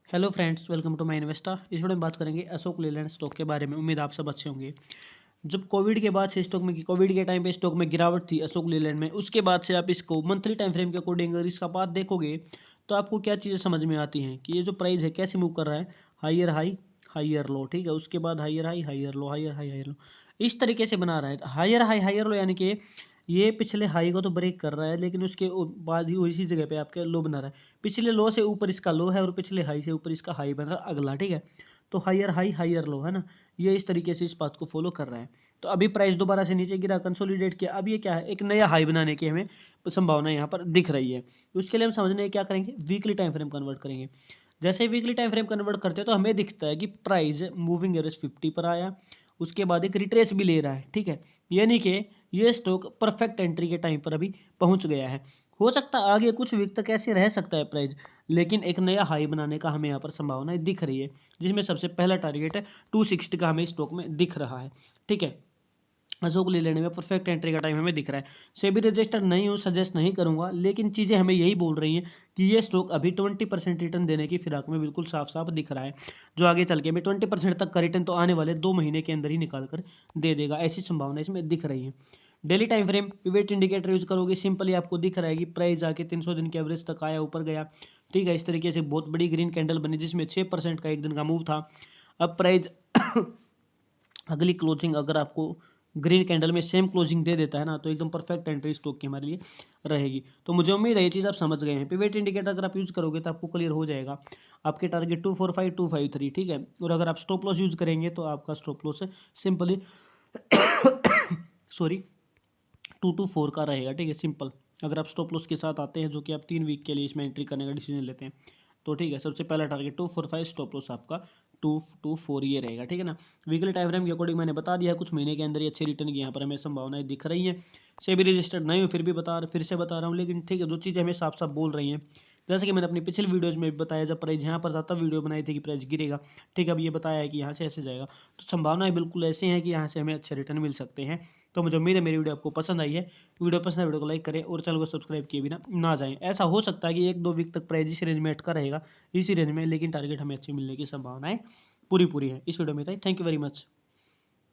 Hello friends, welcome to my investor. इस video में बात करेंगे अशोक लेलैंड स्टॉक के बारे में। उम्मीद आप सब अच्छे होंगे। जब कोविड के बाद से कोविड के टाइम पे स्टॉक में गिरावट थी अशोक लेलैंड में, उसके बाद से आप इसको मंथली टाइम फ्रेम के अकॉर्डिंग अगर इसका पाथ देखोगे तो आपको क्या चीज़ें समझ में आती हैं कि ये जो प्राइस है कैसे मूव कर रहा है। हाइयर हाई, हाइयर लो, ठीक है। उसके बाद हाइयर हाई, हाइयर लो, हाइयर हाई, हाइयर लो, इस तरीके से बना रहा है। हाइयर हाई, हाइयर लो यानी कि ये पिछले हाई को तो ब्रेक कर रहा है, लेकिन उसके बाद ही इसी जगह पे आपके लो बना रहा है। पिछले लो से ऊपर इसका लो है और पिछले हाई से ऊपर इसका हाई बन रहा है अगला, ठीक है। तो हाइयर हाई, हाइयर लो, है ना। ये इस तरीके से इस बात को फॉलो कर रहा है। तो अभी प्राइस दोबारा से नीचे गिरा, कंसोलिडेट किया। अब ये क्या है, एक नया हाई बनाने की हमें संभावना यहाँ पर दिख रही है। उसके लिए हम समझने क्या करेंगे, वीकली टाइम फ्रेम कन्वर्ट करेंगे। जैसे वीकली टाइम फ्रेम कन्वर्ट करते हैं तो हमें दिखता है कि प्राइस मूविंग एवरेज 50 पर आया, उसके बाद एक रिट्रेस भी ले रहा है, ठीक है। यानी कि ये स्टॉक परफेक्ट एंट्री के टाइम पर अभी पहुंच गया है। हो सकता है आगे कुछ वीक तक ऐसे रह सकता है प्राइस, लेकिन एक नया हाई बनाने का हमें यहाँ पर संभावना दिख रही है, जिसमें सबसे पहला टारगेट है 260 का हमें स्टॉक में दिख रहा है, ठीक है। अशोक लेलैंड में परफेक्ट एंट्री का टाइम हमें दिख रहा है। सेबी रजिस्टर नहीं हूँ, सजेस्ट नहीं करूंगा, लेकिन चीज़ें हमें यही बोल रही हैं कि ये स्टॉक अभी 20% रिटर्न देने की फिराक में बिल्कुल साफ साफ दिख रहा है, जो आगे चल के हमें 20% तक का रिटर्न तो आने वाले 2 महीने के अंदर ही निकाल कर दे देगा, ऐसी संभावना इसमें दिख रही है। Daily time frame pivot indicator use करोगे, सिंपली आपको दिख रहा है कि प्राइस आके 300 दिन के एवरेज तक आया, ऊपर गया, ठीक है। इस तरीके से बहुत बड़ी ग्रीन कैंडल बनी जिसमें 6% का एक दिन का मूव था। अब प्राइस अगली क्लोजिंग अगर आपको ग्रीन कैंडल में सेम क्लोजिंग दे देता है ना, तो एकदम परफेक्ट एंट्री स्टॉक की हमारे लिए रहेगी। तो मुझे उम्मीद है ये चीज़ आप समझ गए हैं। पिवट इंडिकेटर अगर आप यूज़ करोगे तो आपको क्लियर हो जाएगा। आपके टारगेट 245 253, ठीक है। और अगर आप स्टॉप लॉस यूज़ करेंगे तो आपका स्टॉप लॉस सिंपली सॉरी 224 का रहेगा, ठीक है, सिंपल। अगर आप स्टॉप लॉस के साथ आते हैं, जो कि आप 3 वीक के लिए इसमें एंट्री करने का डिसीजन लेते हैं, तो ठीक है, सबसे पहला टारगेट 245, स्टॉप लॉस आपका 224 ये रहेगा, ठीक है ना। वीकली टाइम फ्रेम के अकॉर्डिंग मैंने बता दिया, कुछ महीने के अंदर ये अच्छे रिटर्न की यहाँ पर हमें संभावनाएं दिख रही हैं। सेबी रजिस्टर्ड नहीं हूँ, फिर से बता रहा हूँ, लेकिन ठीक है, जो चीज़ें हमें साफ साफ बोल रही हैं, जैसे कि मैंने अपनी पिछली वीडियोज में भी बताया, जब प्राइस यहाँ पर था तब वीडियो बनाई थी कि प्राइस गिरेगा, ठीक है। अब ये बताया है कि यहाँ से ऐसे जाएगा, तो संभावनाएं बिल्कुल ऐसे हैं कि यहाँ से हमें अच्छे रिटर्न मिल सकते हैं। तो मुझे उम्मीद है मेरी वीडियो आपको पसंद आई है। वीडियो पसंद है, वीडियो को लाइक करें और चैनल को सब्सक्राइब किए बिना ना जाएं। ऐसा हो सकता है कि 1-2 वीक तक प्राइस इस रेंज में अटका रहेगा, इसी रेंज में, लेकिन टारगेट हमें अच्छी मिलने की संभावनाएं पूरी पूरी है। इस वीडियो में था, थैंक यू वेरी मच।